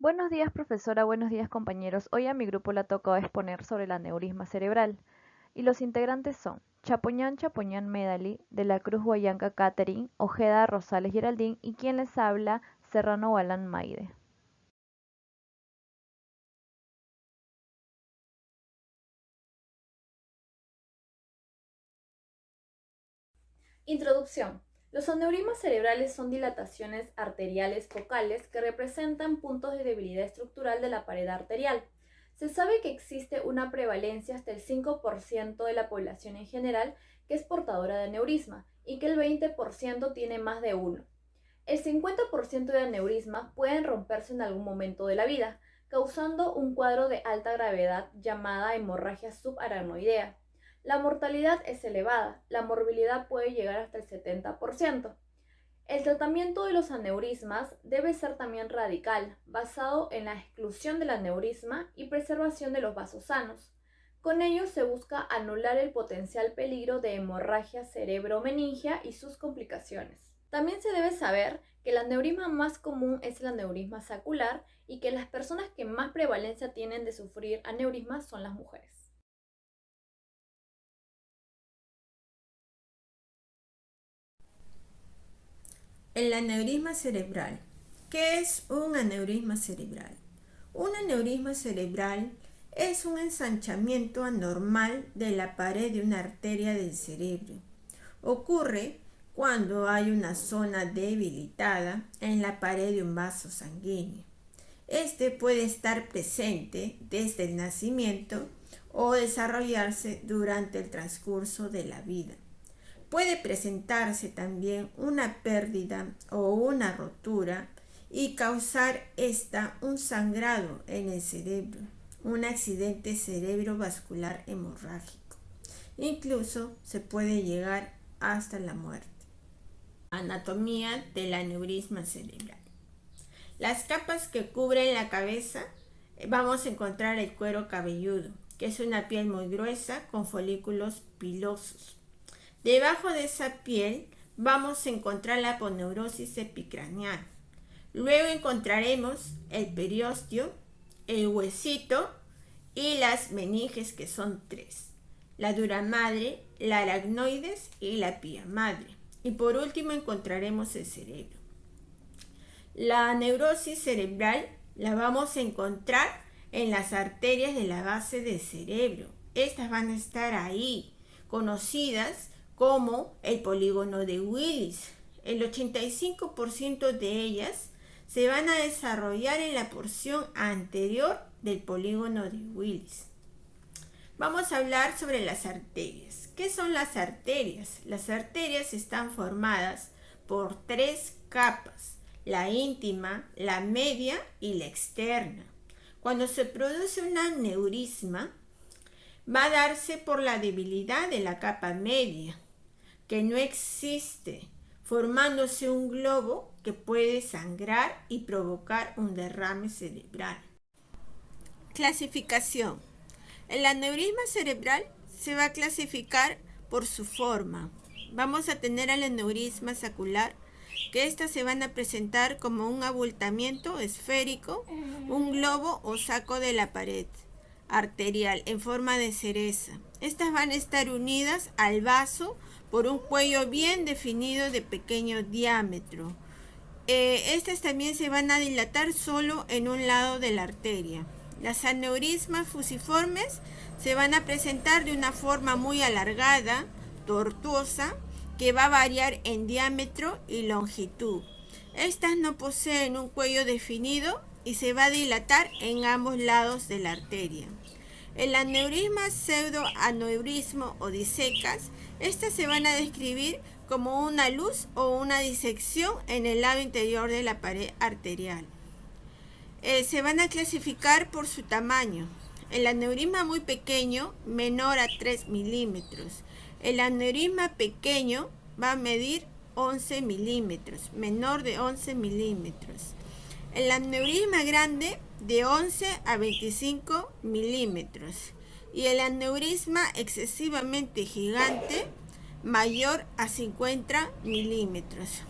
Buenos días, profesora. Buenos días, compañeros. Hoy a mi grupo le ha tocado exponer sobre el aneurisma cerebral. Y los integrantes son Chapoñán Chapoñán Medali, De la Cruz Guayanca Catherine, Ojeda Rosales Geraldine y quien les habla, Serrano Balán Maide. Introducción. Los aneurismas cerebrales son dilataciones arteriales focales que representan puntos de debilidad estructural de la pared arterial. Se sabe que existe una prevalencia hasta el 5% de la población en general que es portadora de aneurisma y que el 20% tiene más de uno. El 50% de aneurismas pueden romperse en algún momento de la vida, causando un cuadro de alta gravedad llamada hemorragia subaracnoidea. La mortalidad es elevada, la morbilidad puede llegar hasta el 70%. El tratamiento de los aneurismas debe ser también radical, basado en la exclusión del aneurisma y preservación de los vasos sanos. Con ello se busca anular el potencial peligro de hemorragia cerebromeningia y sus complicaciones. También se debe saber que el aneurisma más común es el aneurisma sacular y que las personas que más prevalencia tienen de sufrir aneurismas son las mujeres. El aneurisma cerebral. ¿Qué es un aneurisma cerebral? Un aneurisma cerebral es un ensanchamiento anormal de la pared de una arteria del cerebro. Ocurre cuando hay una zona debilitada en la pared de un vaso sanguíneo. Este puede estar presente desde el nacimiento o desarrollarse durante el transcurso de la vida. Puede presentarse también una pérdida o una rotura y causar un sangrado en el cerebro, un accidente cerebrovascular hemorrágico. Incluso se puede llegar hasta la muerte. Anatomía del aneurisma cerebral. Las capas que cubren la cabeza, vamos a encontrar el cuero cabelludo, que es una piel muy gruesa con folículos pilosos. Debajo de esa piel vamos a encontrar la aponeurosis epicraneal. Luego encontraremos el periósteo, el huesito y las meninges, que son tres: la dura madre, la aracnoides y la pía madre. Y por último encontraremos el cerebro. La neurosis cerebral la vamos a encontrar en las arterias de la base del cerebro. Estas van a estar ahí, conocidas como el polígono de Willis. El 85% de ellas se van a desarrollar en la porción anterior del polígono de Willis. Vamos a hablar sobre las arterias. ¿Qué son las arterias? Las arterias están formadas por tres capas: la íntima, la media y la externa. Cuando se produce un aneurisma, va a darse por la debilidad de la capa media, que no existe, formándose un globo que puede sangrar y provocar un derrame cerebral. Clasificación. El aneurisma cerebral se va a clasificar por su forma. Vamos a tener el aneurisma sacular, que estas se van a presentar como un abultamiento esférico, un globo o saco de la pared arterial en forma de cereza. Estas van a estar unidas al vaso por un cuello bien definido de pequeño diámetro. Estas también se van a dilatar solo en un lado de la arteria. Las aneurismas fusiformes se van a presentar de una forma muy alargada, tortuosa, que va a variar en diámetro y longitud. Estas no poseen un cuello definido y se va a dilatar en ambos lados de la arteria. El aneurisma pseudoaneurismo o disecas, estas se van a describir como una luz o una disección en el lado interior de la pared arterial. Se van a clasificar por su tamaño. El aneurisma muy pequeño, menor a 3 milímetros. El aneurisma pequeño va a medir 11 milímetros, menor de 11 milímetros. El aneurisma grande de 11 a 25 milímetros. Y el aneurisma excesivamente gigante, mayor a 50 milímetros.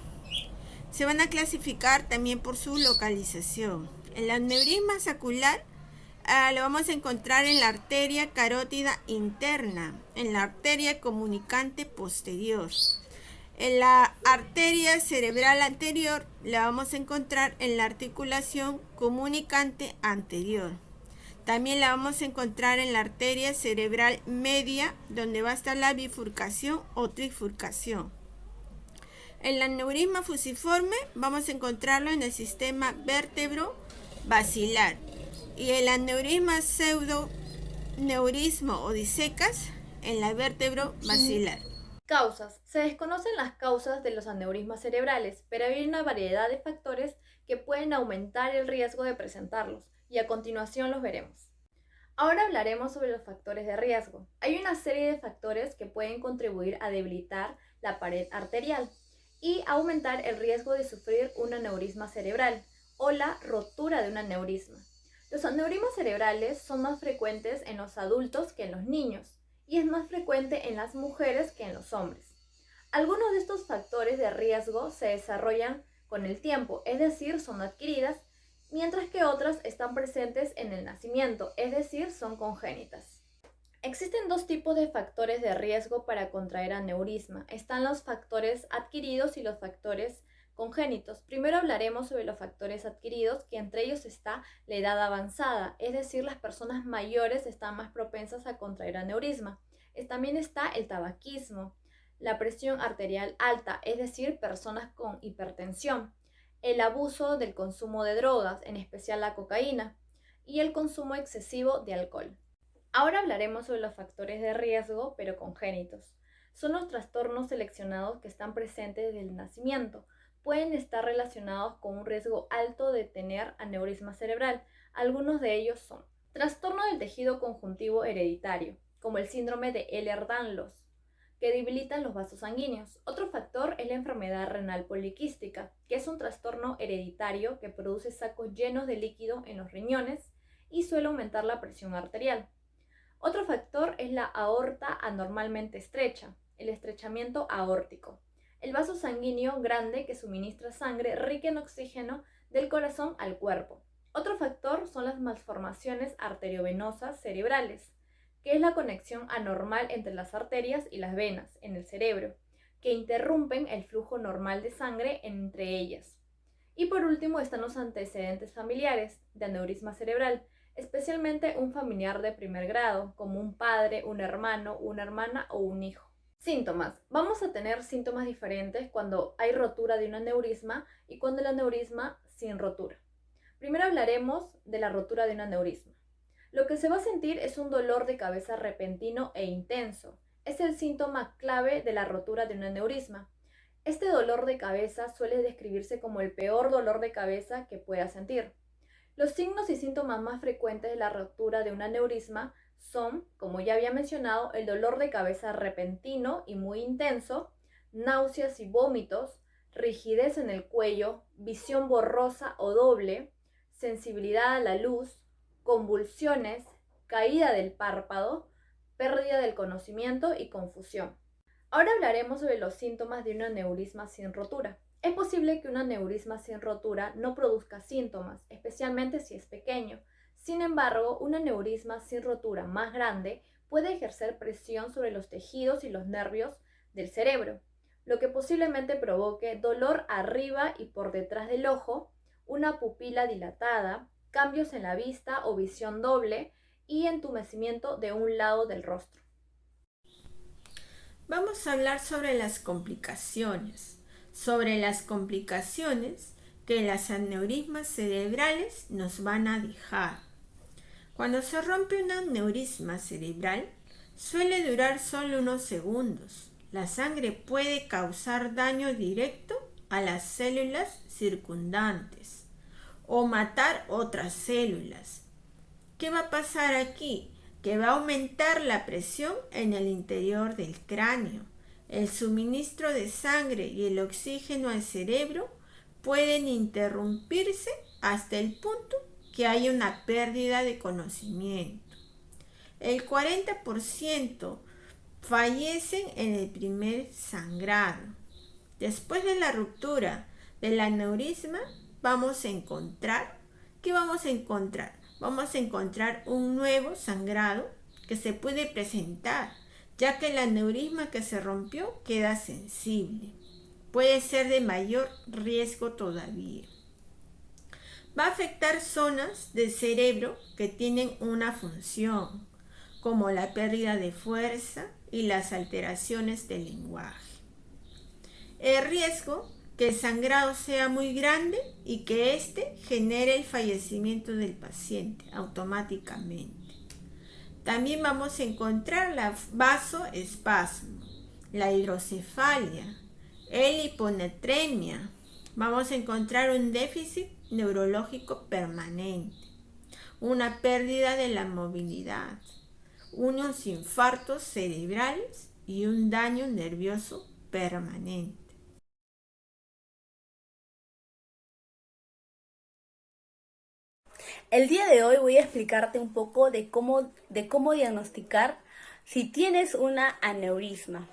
Se van a clasificar también por su localización. El aneurisma saccular lo vamos a encontrar en la arteria carótida interna, en la arteria comunicante posterior. En la arteria cerebral anterior la vamos a encontrar en la articulación comunicante anterior. También la vamos a encontrar en la arteria cerebral media, donde va a estar la bifurcación o trifurcación. El aneurisma fusiforme vamos a encontrarlo en el sistema vértebro-basilar. Y el aneurisma pseudoneurismo o disecas en la vértebro-basilar. Causas. Se desconocen las causas de los aneurismas cerebrales, pero hay una variedad de factores que pueden aumentar el riesgo de presentarlos, y a continuación los veremos. Ahora hablaremos sobre los factores de riesgo. Hay una serie de factores que pueden contribuir a debilitar la pared arterial y aumentar el riesgo de sufrir un aneurisma cerebral o la rotura de un aneurisma. Los aneurismas cerebrales son más frecuentes en los adultos que en los niños y es más frecuente en las mujeres que en los hombres. Algunos de estos factores de riesgo se desarrollan con el tiempo, es decir, son adquiridas, mientras que otras están presentes en el nacimiento, es decir, son congénitas. Existen dos tipos de factores de riesgo para contraer aneurisma. Están los factores adquiridos y los factores congénitos. Primero hablaremos sobre los factores adquiridos, que entre ellos está la edad avanzada, es decir, las personas mayores están más propensas a contraer aneurisma. También está el tabaquismo, la presión arterial alta, es decir, personas con hipertensión, el abuso del consumo de drogas, en especial la cocaína, y el consumo excesivo de alcohol. Ahora hablaremos sobre los factores de riesgo, pero congénitos. Son los trastornos seleccionados que están presentes desde el nacimiento. Pueden estar relacionados con un riesgo alto de tener aneurisma cerebral. Algunos de ellos son trastorno del tejido conjuntivo hereditario, como el síndrome de Ehlers-Danlos, que debilitan los vasos sanguíneos. Otro factor es la enfermedad renal poliquística, que es un trastorno hereditario que produce sacos llenos de líquido en los riñones y suele aumentar la presión arterial. Otro factor es la aorta anormalmente estrecha, el estrechamiento aórtico, el vaso sanguíneo grande que suministra sangre rica en oxígeno del corazón al cuerpo. Otro factor son las malformaciones arteriovenosas cerebrales, que es la conexión anormal entre las arterias y las venas en el cerebro, que interrumpen el flujo normal de sangre entre ellas. Y por último están los antecedentes familiares de aneurisma cerebral, especialmente un familiar de primer grado, como un padre, un hermano, una hermana o un hijo. Síntomas. Vamos a tener síntomas diferentes cuando hay rotura de un aneurisma y cuando el aneurisma sin rotura. Primero hablaremos de la rotura de un aneurisma. Lo que se va a sentir es un dolor de cabeza repentino e intenso. Es el síntoma clave de la rotura de un aneurisma. Este dolor de cabeza suele describirse como el peor dolor de cabeza que pueda sentir. Los signos y síntomas más frecuentes de la rotura de un aneurisma son, como ya había mencionado, el dolor de cabeza repentino y muy intenso, náuseas y vómitos, rigidez en el cuello, visión borrosa o doble, sensibilidad a la luz, convulsiones, caída del párpado, pérdida del conocimiento y confusión. Ahora hablaremos sobre los síntomas de un aneurisma sin rotura. Es posible que un aneurisma sin rotura no produzca síntomas, especialmente si es pequeño. Sin embargo, un aneurisma sin rotura más grande puede ejercer presión sobre los tejidos y los nervios del cerebro, lo que posiblemente provoque dolor arriba y por detrás del ojo, una pupila dilatada, cambios en la vista o visión doble y entumecimiento de un lado del rostro. Vamos a hablar sobre las complicaciones. Sobre las complicaciones que las aneurismas cerebrales nos van a dejar. Cuando se rompe un aneurisma cerebral, suele durar solo unos segundos. La sangre puede causar daño directo a las células circundantes o matar otras células. ¿Qué va a pasar aquí? Que va a aumentar la presión en el interior del cráneo. El suministro de sangre y el oxígeno al cerebro pueden interrumpirse hasta el punto que hay una pérdida de conocimiento. El 40% fallecen en el primer sangrado. Después de la ruptura del aneurisma, vamos a encontrar ¿qué vamos a encontrar? Vamos a encontrar un nuevo sangrado que se puede presentar, ya que el aneurisma que se rompió queda sensible. Puede ser de mayor riesgo todavía. Va a afectar zonas del cerebro que tienen una función, como la pérdida de fuerza y las alteraciones del lenguaje. El riesgo que el sangrado sea muy grande y que éste genere el fallecimiento del paciente automáticamente. También vamos a encontrar la vasoespasmo, la hidrocefalia, el hiponatremia. Vamos a encontrar un déficit neurológico permanente, una pérdida de la movilidad, unos infartos cerebrales y un daño nervioso permanente. El día de hoy voy a explicarte un poco de cómo diagnosticar si tienes una aneurisma.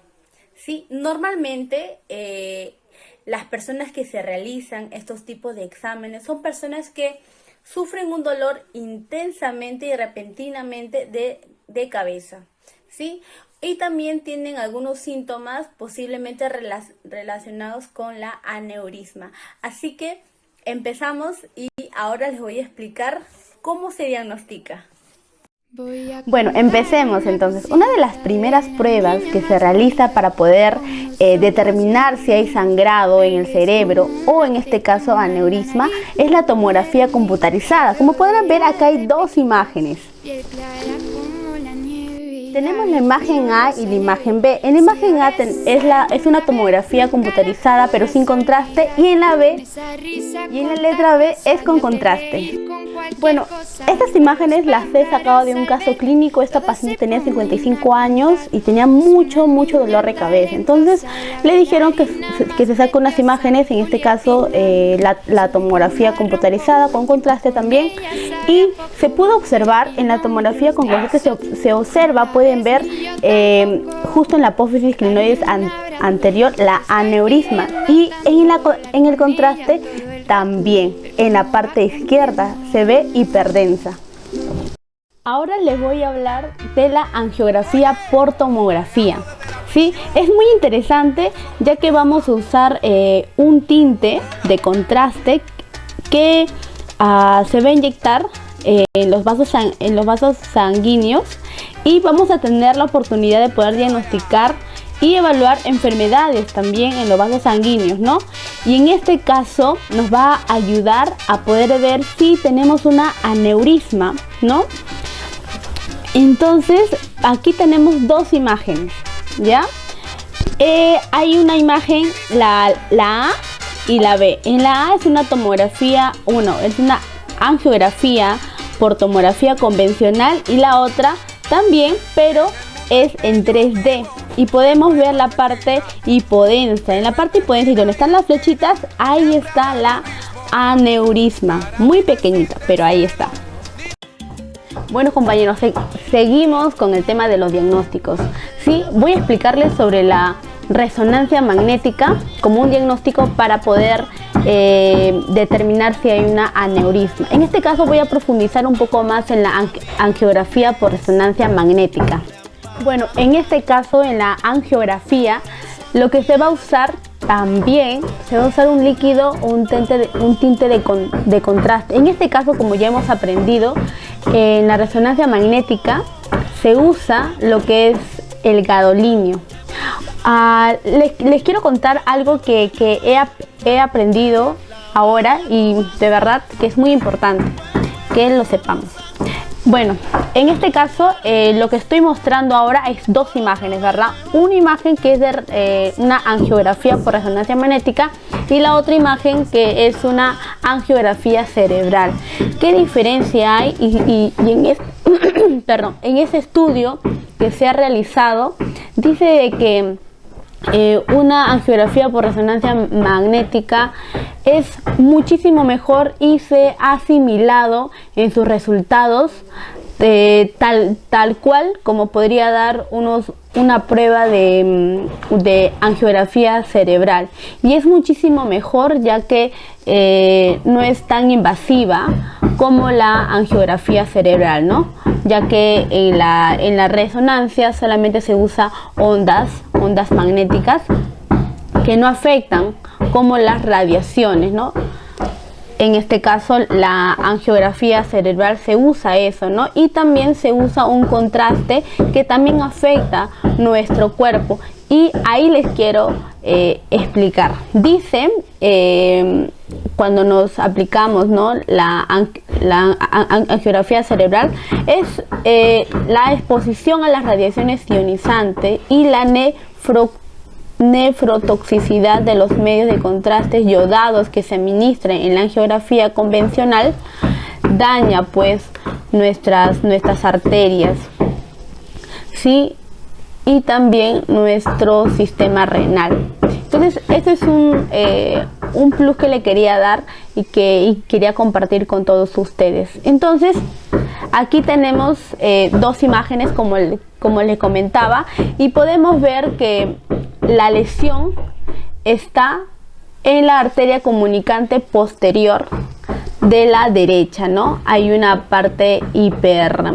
¿Sí? Normalmente las personas que se realizan estos tipos de exámenes son personas que sufren un dolor intensamente y repentinamente de cabeza, ¿sí? Y también tienen algunos síntomas posiblemente relacionados con la aneurisma. Así que empezamos y ahora les voy a explicar cómo se diagnostica. Bueno, empecemos entonces. Una de las primeras pruebas que se realiza para poder determinar si hay sangrado en el cerebro o en este caso aneurisma es la tomografía computarizada. Como podrán ver, acá hay dos imágenes. Tenemos la imagen A y la imagen B. En la imagen A es una tomografía computarizada pero sin contraste, y en la B y en la letra B es con contraste. Bueno, estas imágenes las he sacado de un caso clínico. Esta paciente tenía 55 años y tenía mucho dolor de cabeza. Entonces le dijeron que se saque unas imágenes, en este caso la tomografía computarizada con contraste también, y se pudo observar en la tomografía con contraste, se observa, pueden ver justo en la apófisis clinoides anterior la aneurisma, y en el contraste también en la parte izquierda se ve hiperdensa. Ahora les voy a hablar de la angiografía por tomografía. ¿Sí? Es muy interesante, ya que vamos a usar un tinte de contraste que se va a inyectar en los vasos sanguíneos, y vamos a tener la oportunidad de poder diagnosticar y evaluar enfermedades también en los vasos sanguíneos, ¿no? Y en este caso nos va a ayudar a poder ver si tenemos una aneurisma, ¿no? Entonces aquí tenemos dos imágenes, ¿ya? Hay una imagen, la A y la B. En la A es una tomografía, es una angiografía por tomografía convencional, y la otra también, pero es en 3D, y podemos ver la parte hipodensa. En la parte hipodensa, y donde están las flechitas, ahí está la aneurisma, muy pequeñita, pero ahí está. Bueno, compañeros, seguimos con el tema de los diagnósticos. Sí, voy a explicarles sobre la resonancia magnética como un diagnóstico para poder determinar si hay una aneurisma. En este caso voy a profundizar un poco más en la angiografía por resonancia magnética. Bueno, en este caso, en la angiografía, lo que se va a usar también, se va a usar un líquido o un tinte de contraste. En este caso, como ya hemos aprendido, en la resonancia magnética se usa lo que es el gadolinio. Les quiero contar algo que he aprendido ahora, y de verdad que es muy importante que lo sepamos. Bueno, en este caso lo que estoy mostrando ahora es dos imágenes, ¿verdad? Una imagen que es de una angiografía por resonancia magnética, y la otra imagen que es una angiografía cerebral. ¿Qué diferencia hay? Y en ese estudio que se ha realizado dice que una angiografía por resonancia magnética es muchísimo mejor y se ha asimilado en sus resultados tal cual como podría dar una prueba de angiografía cerebral, y es muchísimo mejor ya que no es tan invasiva como la angiografía cerebral, ¿no? Ya que en la resonancia solamente se usa ondas magnéticas que no afectan como las radiaciones, ¿no? En este caso la angiografía cerebral se usa eso, ¿no? Y también se usa un contraste que también afecta nuestro cuerpo, y ahí les quiero explicar. Dice, cuando nos aplicamos, ¿no?, la angiografía cerebral, es la exposición a las radiaciones ionizantes y la nefrotoxicidad de los medios de contraste iodados que se administran en la angiografía convencional daña pues nuestras arterias, ¿sí? Y también nuestro sistema renal. Entonces este es un plus que le quería dar y quería compartir con todos ustedes. Entonces aquí tenemos dos imágenes como les comentaba, y podemos ver que la lesión está en la arteria comunicante posterior de la derecha, ¿no? Hay una parte hiper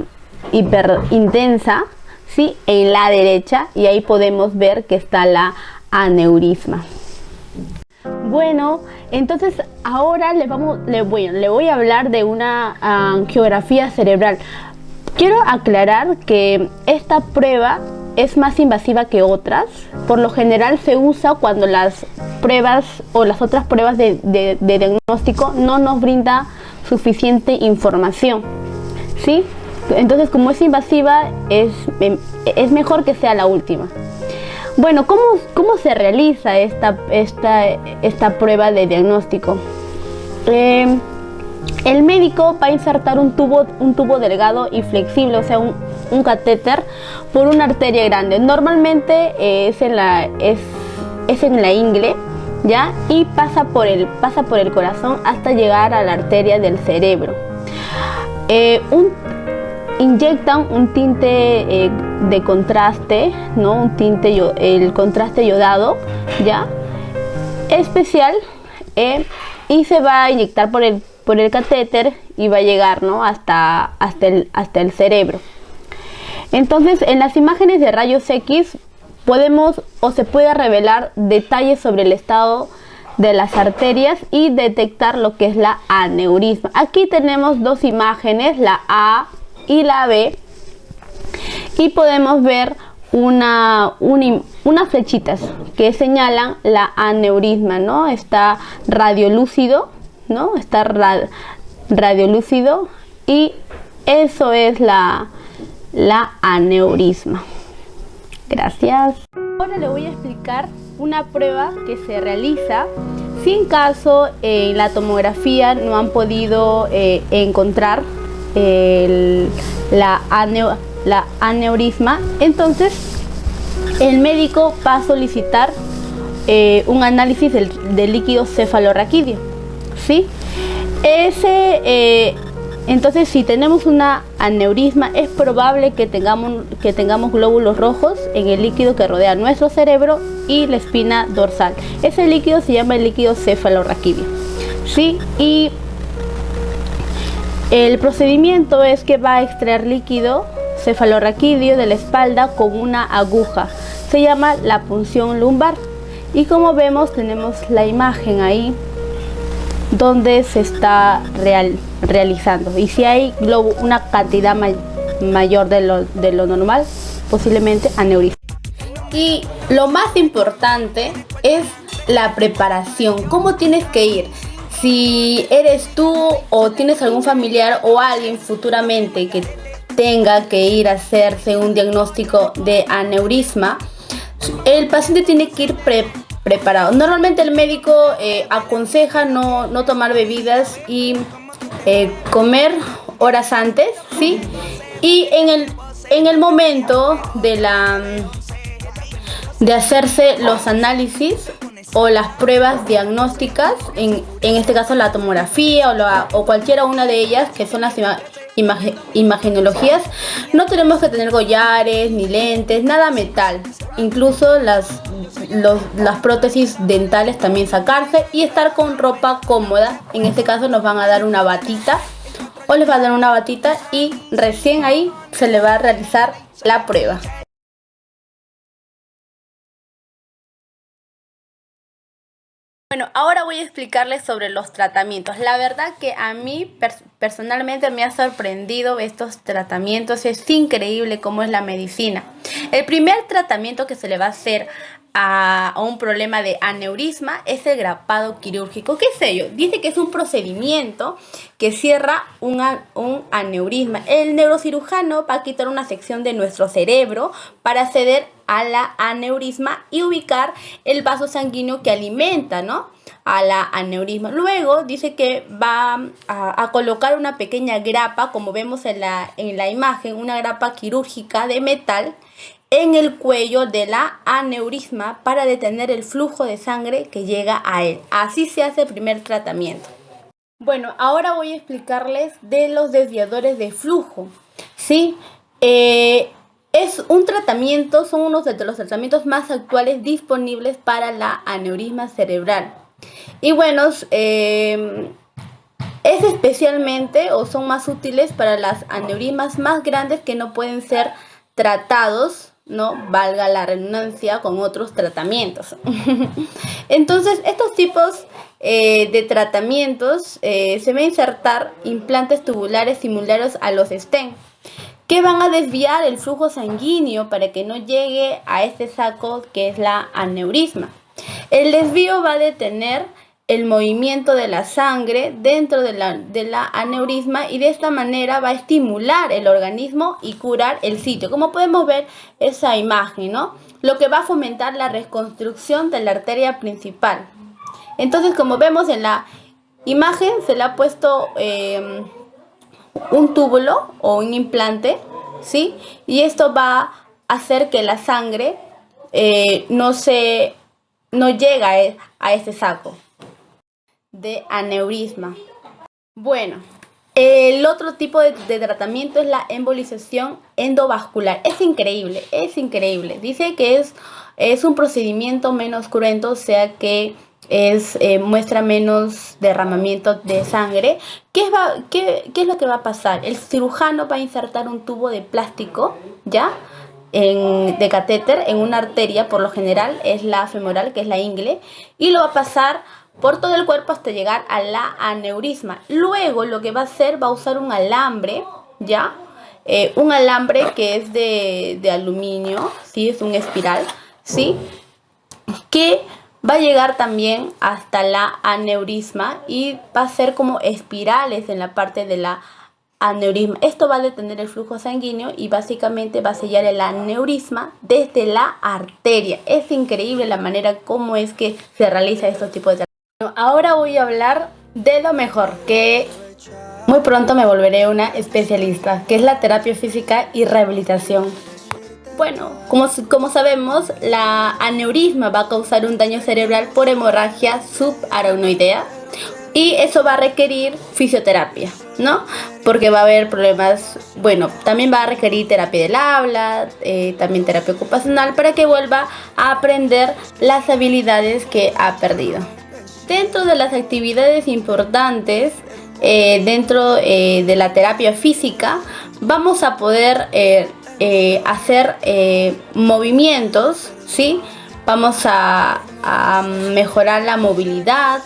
intensa, ¿sí?, en la derecha, y ahí podemos ver que está la aneurisma. Bueno, entonces ahora le voy a hablar de una angiografía cerebral. Quiero aclarar que esta prueba es más invasiva que otras. Por lo general se usa cuando las pruebas o las otras pruebas de diagnóstico no nos brinda suficiente información, ¿sí? Entonces, como es invasiva, es mejor que sea la última. Bueno, ¿cómo se realiza esta prueba de diagnóstico? El médico va a insertar un tubo delgado y flexible, o sea, un catéter por una arteria grande. Normalmente es en la ingle, ¿ya? Y pasa por el corazón hasta llegar a la arteria del cerebro. Inyectan un tinte de contraste, ¿no? El contraste iodado, ¿ya?, especial, y se va a inyectar por el catéter y va a llegar, ¿no?, hasta el cerebro. Entonces, en las imágenes de rayos X se puede revelar detalles sobre el estado de las arterias y detectar lo que es la aneurisma. Aquí tenemos dos imágenes, la A y la B, y podemos ver unas flechitas que señalan la aneurisma, ¿no? Está radiolúcido, ¿no? Está radiolúcido, y eso es la aneurisma. Gracias. Ahora le voy a explicar una prueba que se realiza si en caso en la tomografía no han podido encontrar la aneurisma. Entonces el médico va a solicitar un análisis del líquido cefalorraquídeo, ¿sí? Entonces, si tenemos una aneurisma, es probable que tengamos glóbulos rojos en el líquido que rodea nuestro cerebro y la espina dorsal. Ese líquido se llama el líquido cefalorraquídeo, ¿sí? Y el procedimiento es que va a extraer líquido cefalorraquídeo de la espalda con una aguja. Se llama la punción lumbar. Y como vemos, tenemos la imagen ahí donde se está realizando, y si hay una cantidad mayor de lo normal, posiblemente aneurisma. Y lo más importante es la preparación. ¿Cómo tienes que ir? Si eres tú o tienes algún familiar o alguien futuramente que tenga que ir a hacerse un diagnóstico de aneurisma, el paciente tiene que ir preparado. Normalmente el médico aconseja no tomar bebidas y comer horas antes, ¿sí? Y en el momento de hacerse los análisis o las pruebas diagnósticas, en este caso la tomografía o cualquiera una de ellas, que son imagenologías, no tenemos que tener collares ni lentes, nada metal. Incluso las prótesis dentales también sacarse y estar con ropa cómoda. En este caso nos van a dar una batita o les va a dar una batita y recién ahí se le va a realizar la prueba. Bueno, ahora voy a explicarles sobre los tratamientos. La verdad que a mí personalmente me ha sorprendido estos tratamientos. Es increíble cómo es la medicina. El primer tratamiento que se le va a hacer a un problema de aneurisma es el grapado quirúrgico. ¿Qué es ello? Dice que es un procedimiento que cierra un aneurisma. El neurocirujano va a quitar una sección de nuestro cerebro para acceder a la aneurisma y ubicar el vaso sanguíneo que alimenta, ¿no?, a la aneurisma. Luego dice que va a colocar una pequeña grapa, como vemos en la imagen, una grapa quirúrgica de metal en el cuello de la aneurisma para detener el flujo de sangre que llega a él. Así se hace el primer tratamiento. Bueno, ahora voy a explicarles de los desviadores de flujo, ¿sí? Es un tratamiento, son unos de los tratamientos más actuales disponibles para la aneurisma cerebral. Y bueno, es especialmente o son más útiles para las aneurismas más grandes que no pueden ser tratados, ¿no?, valga la redundancia, con otros tratamientos. Entonces, estos tipos de tratamientos se van a insertar implantes tubulares similares a los stent, que van a desviar el flujo sanguíneo para que no llegue a este saco que es la aneurisma. El desvío va a detener el movimiento de la sangre dentro de la aneurisma y de esta manera va a estimular el organismo y curar el sitio. Como podemos ver esa imagen, ¿no?, lo que va a fomentar la reconstrucción de la arteria principal. Entonces, como vemos en la imagen, se le ha puesto un túbulo o un implante, ¿sí? Y esto va a hacer que la sangre no llegue a este saco de aneurisma. Bueno, el otro tipo de tratamiento es la embolización endovascular. Es increíble, es increíble. Dice que es un procedimiento menos cruento, o sea que muestra menos derramamiento de sangre. ¿Qué es lo que va a pasar? El cirujano va a insertar un tubo de plástico, ¿ya?, de catéter en una arteria, por lo general es la femoral, que es la ingle, y lo va a pasar por todo el cuerpo hasta llegar a la aneurisma. Luego lo que va a hacer, va a usar un alambre, ¿ya? Un alambre que es de aluminio, ¿sí? Es un espiral, ¿sí?, que va a llegar también hasta la aneurisma y va a ser como espirales en la parte de la aneurisma. Esto va a detener el flujo sanguíneo y básicamente va a sellar el aneurisma desde la arteria. Es increíble la manera como es que se realiza estos tipos de tratamientos. Bueno, ahora voy a hablar de lo mejor, que muy pronto me volveré una especialista, que es la terapia física y rehabilitación. Bueno, como sabemos, la aneurisma va a causar un daño cerebral por hemorragia subaracnoidea y eso va a requerir fisioterapia, ¿no? Porque va a haber problemas, bueno, también va a requerir terapia del habla, también terapia ocupacional para que vuelva a aprender las habilidades que ha perdido. Dentro de las actividades importantes, dentro de la terapia física, vamos a poder hacer movimientos, ¿sí? Vamos a mejorar la movilidad,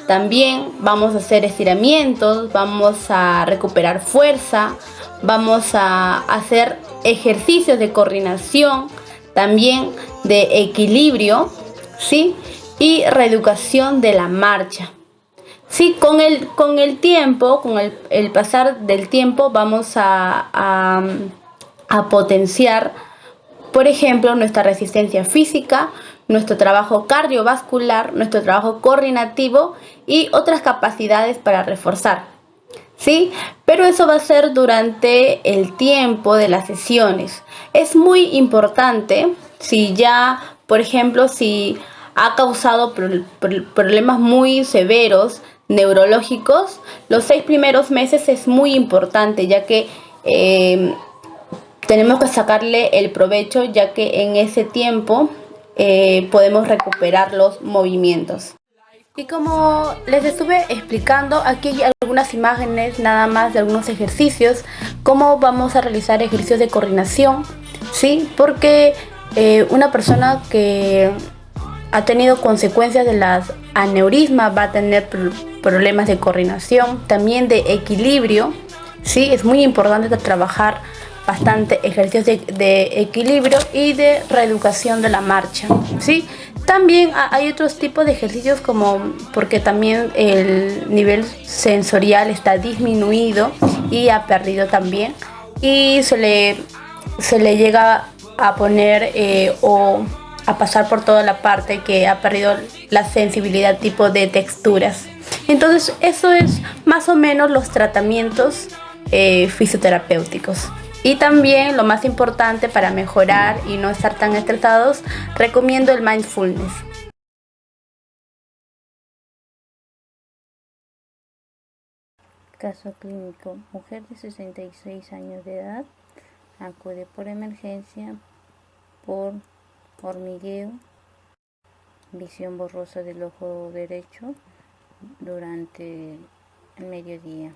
también vamos a hacer estiramientos, vamos a recuperar fuerza, vamos a hacer ejercicios de coordinación, también de equilibrio, ¿sí?, y reeducación de la marcha. Sí, con el tiempo, con el pasar del tiempo, vamos a potenciar, por ejemplo, nuestra resistencia física, nuestro trabajo cardiovascular, nuestro trabajo coordinativo y otras capacidades para reforzar, ¿sí? Pero eso va a ser durante el tiempo de las sesiones. Es muy importante, si ya, por ejemplo, si ha causado problemas muy severos neurológicos, los 6 primeros meses es muy importante, ya que tenemos que sacarle el provecho, ya que en ese tiempo podemos recuperar los movimientos. Y como les estuve explicando, aquí hay algunas imágenes nada más de algunos ejercicios, cómo vamos a realizar ejercicios de coordinación, ¿sí? Porque una persona que ha tenido consecuencias de las aneurismas va a tener problemas de coordinación, también de equilibrio, ¿sí? Es muy importante trabajar bastante ejercicios de equilibrio y de reeducación de la marcha, ¿sí? También hay otros tipos de ejercicios porque también el nivel sensorial está disminuido y ha perdido también, y se le llega a poner o a pasar por toda la parte que ha perdido la sensibilidad tipo de texturas. Entonces eso es más o menos los tratamientos fisioterapéuticos. Y también lo más importante para mejorar y no estar tan estresados, recomiendo el mindfulness. Caso clínico: mujer de 66 años de edad acude por emergencia por hormigueo, visión borrosa del ojo derecho durante el mediodía.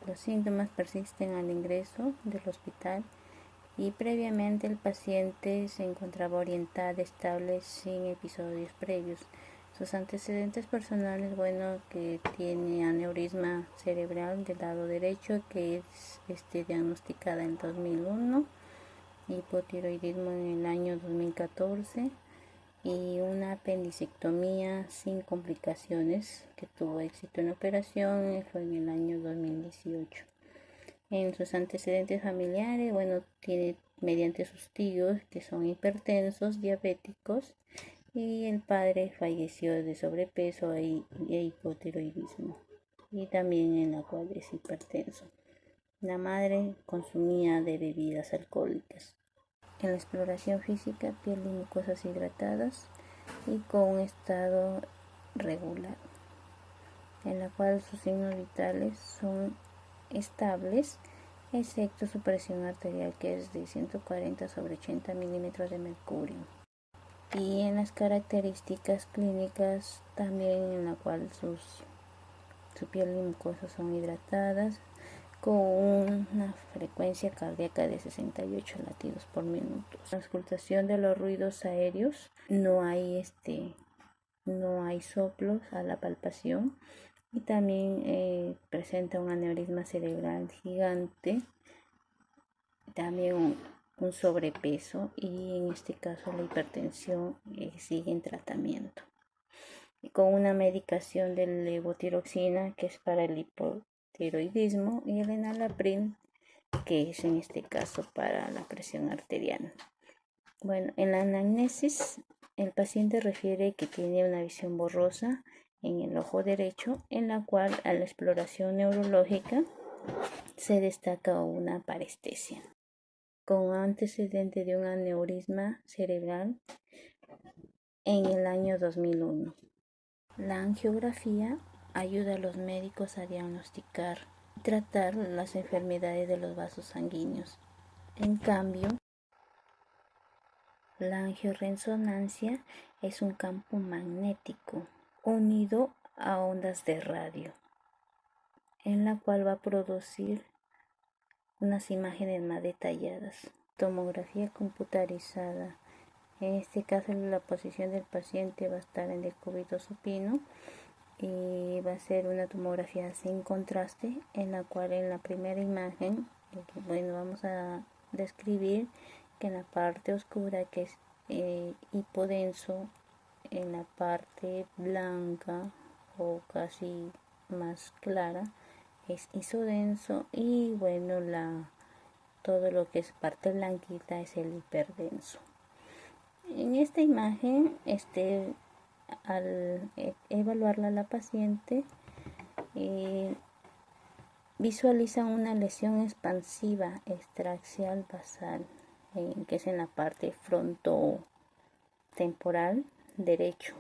Los síntomas persisten al ingreso del hospital y previamente el paciente se encontraba orientada, estable, sin episodios previos. Sus antecedentes personales, que tiene aneurisma cerebral del lado derecho, que es diagnosticada en 2001, hipotiroidismo en el año 2014 y una apendicectomía sin complicaciones que tuvo éxito en la operación, fue en el año 2018. En sus antecedentes familiares, tiene mediante sus tíos que son hipertensos, diabéticos, y el padre falleció de sobrepeso e hipotiroidismo, y también en la cual es hipertenso. La madre consumía de bebidas alcohólicas. En la exploración física, piel y mucosas hidratadas y con un estado regular, en la cual sus signos vitales son estables, excepto su presión arterial, que es de 140/80 milímetros de mercurio. Y en las características clínicas también, en la cual su piel y mucosas son hidratadas, con una frecuencia cardíaca de 68 latidos por minuto. La auscultación de los ruidos aéreos, no hay soplos a la palpación, y también presenta un aneurisma cerebral gigante, también un sobrepeso, y en este caso la hipertensión sigue en tratamiento, y con una medicación de levotiroxina, que es para el hipotiroidismo, y el enalapril, que es en este caso para la presión arterial. En la anamnesis, el paciente refiere que tiene una visión borrosa en el ojo derecho, en la cual a la exploración neurológica se destaca una parestesia, con antecedente de un aneurisma cerebral en el año 2001. La angiografía ayuda a los médicos a diagnosticar y tratar las enfermedades de los vasos sanguíneos. En cambio, la angioresonancia es un campo magnético unido a ondas de radio, en la cual va a producir unas imágenes más detalladas. Tomografía computarizada. En este caso, la posición del paciente va a estar en decúbito supino, y va a ser una tomografía sin contraste, en la cual en la primera imagen, vamos a describir que en la parte oscura, que es hipodenso, en la parte blanca o casi más clara es isodenso, y todo lo que es parte blanquita es el hiperdenso. En esta imagen, al evaluarla la paciente, visualizan una lesión expansiva extraaxial basal, que es en la parte frontotemporal derecho.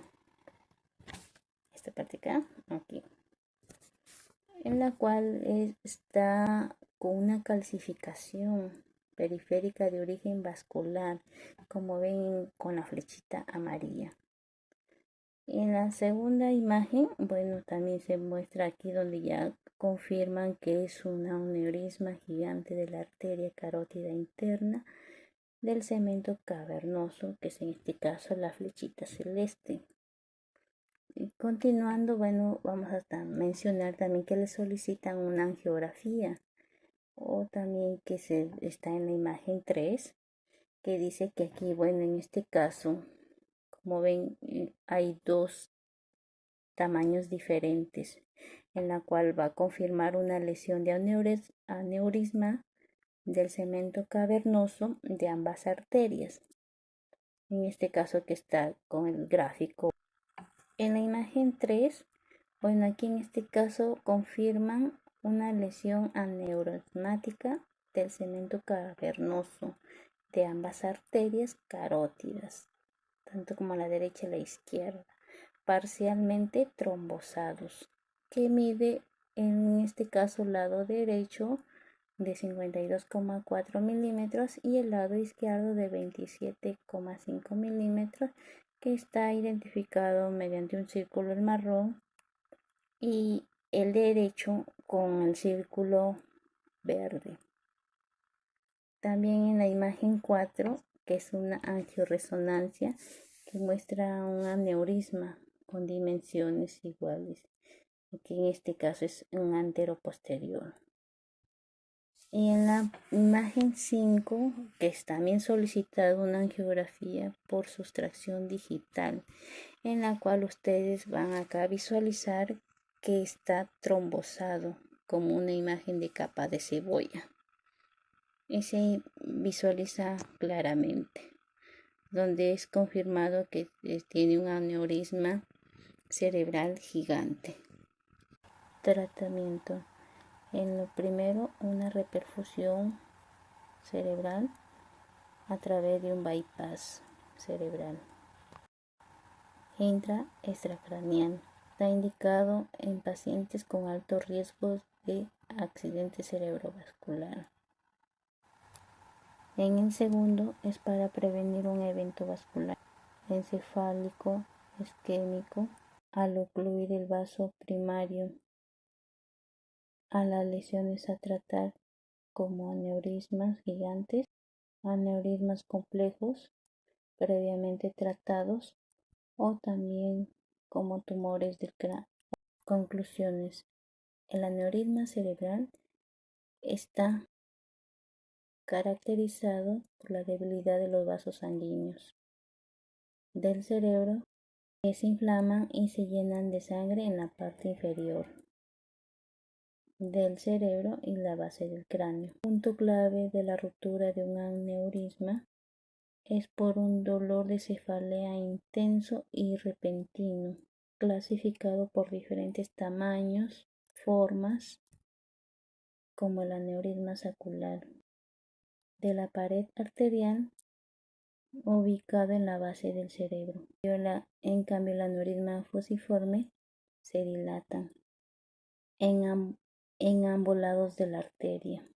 Esta parte acá, aquí. en la cual está con una calcificación periférica de origen vascular, como ven con la flechita amarilla. En la segunda imagen, bueno, también se muestra aquí donde ya confirman que es un aneurisma gigante de la arteria carótida interna del cemento cavernoso, que es en este caso la flechita celeste. Y continuando, bueno, vamos a mencionar también que le solicitan una angiografía, o también que está en la imagen 3, que dice que aquí, bueno, en este caso, como ven, hay dos tamaños diferentes, en la cual va a confirmar una lesión de aneurisma del cemento cavernoso de ambas arterias. En este caso que está con el gráfico. En la imagen 3, bueno, aquí en este caso confirman una lesión aneurismática del cemento cavernoso de ambas arterias carótidas, tanto como la derecha y la izquierda, parcialmente trombosados, que mide en este caso el lado derecho de 52,4 milímetros y el lado izquierdo de 27,5 milímetros, que está identificado mediante un círculo en marrón y el derecho con el círculo verde. También en la imagen 4, que es una angioresonancia, que muestra un aneurisma con dimensiones iguales, que en este caso es un anteroposterior. Y en la imagen 5, que es también solicitada una angiografía por sustracción digital, en la cual ustedes van acá a visualizar que está trombosado como una imagen de capa de cebolla. Y se visualiza claramente, donde es confirmado que tiene un aneurisma cerebral gigante. Tratamiento. En lo primero, una reperfusión cerebral a través de un bypass cerebral extracraneal. Está indicado en pacientes con alto riesgo de accidente cerebrovascular. En el segundo es para prevenir un evento vascular encefálico isquémico al ocluir el vaso primario, a las lesiones a tratar como aneurismas gigantes, aneurismas complejos previamente tratados o también como tumores del cráneo. Conclusiones. El aneurisma cerebral está caracterizado por la debilidad de los vasos sanguíneos del cerebro, que se inflaman y se llenan de sangre en la parte inferior del cerebro y la base del cráneo. Punto clave de la ruptura de un aneurisma es por un dolor de cefalea intenso y repentino, clasificado por diferentes tamaños, formas, como el aneurisma sacular de la pared arterial ubicado en la base del cerebro. En cambio, el aneurisma fusiforme se dilatan en ambos lados de la arteria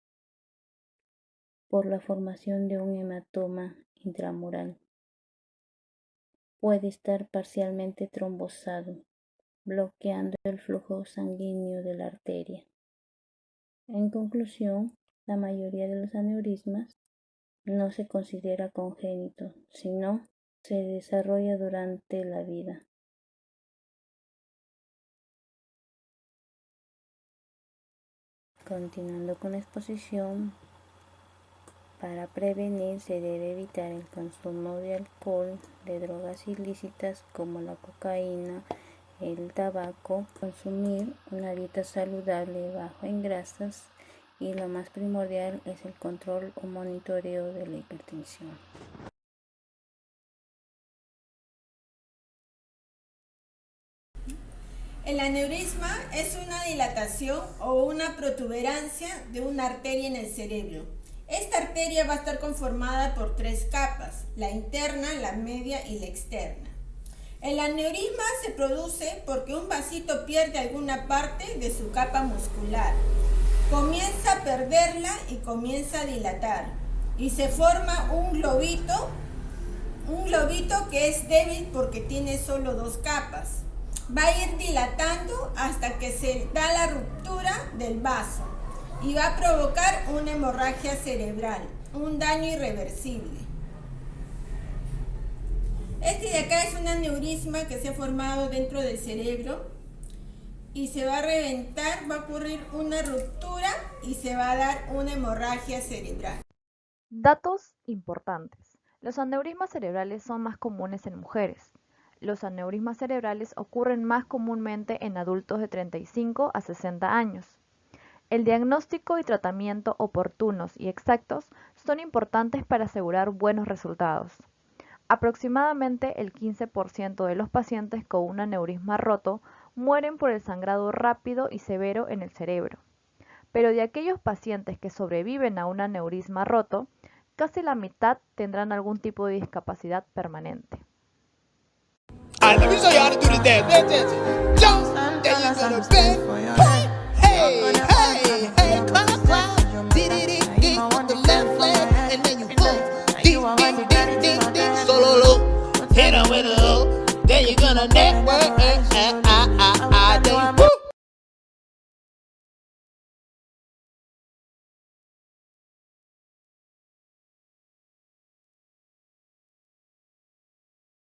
por la formación de un hematoma intramural. Puede estar parcialmente trombosado, bloqueando el flujo sanguíneo de la arteria. En conclusión, la mayoría de los aneurismas no se considera congénito, sino se desarrolla durante la vida. Continuando con la exposición, para prevenir se debe evitar el consumo de alcohol, de drogas ilícitas como la cocaína, el tabaco, consumir una dieta saludable bajo en grasas y lo más primordial es el control o monitoreo de la hipertensión. El aneurisma es una dilatación o una protuberancia de una arteria en el cerebro. Esta arteria va a estar conformada por 3 capas, la interna, la media y la externa. El aneurisma se produce porque un vasito pierde alguna parte de su capa muscular. Comienza a perderla y comienza a dilatar. Y se forma un globito que es débil porque tiene solo 2 capas. Va a ir dilatando hasta que se da la ruptura del vaso y va a provocar una hemorragia cerebral, un daño irreversible. Este de acá es un aneurisma que se ha formado dentro del cerebro y se va a reventar, va a ocurrir una ruptura y se va a dar una hemorragia cerebral. Datos importantes. Los aneurismas cerebrales son más comunes en mujeres. Los aneurismas cerebrales ocurren más comúnmente en adultos de 35 a 60 años. El diagnóstico y tratamiento oportunos y exactos son importantes para asegurar buenos resultados. Aproximadamente el 15% de los pacientes con un aneurisma roto mueren por el sangrado rápido y severo en el cerebro. Pero de aquellos pacientes que sobreviven a un aneurisma roto, casi la mitad tendrán algún tipo de discapacidad permanente. Alright, let me show you how to do this dance. Jump, there you go to bed. Hey, hey, hey, clock, diddy, with the left leg, and then you boom, ding, solo low, hit 'em with a low, then you're gonna network, then you boom.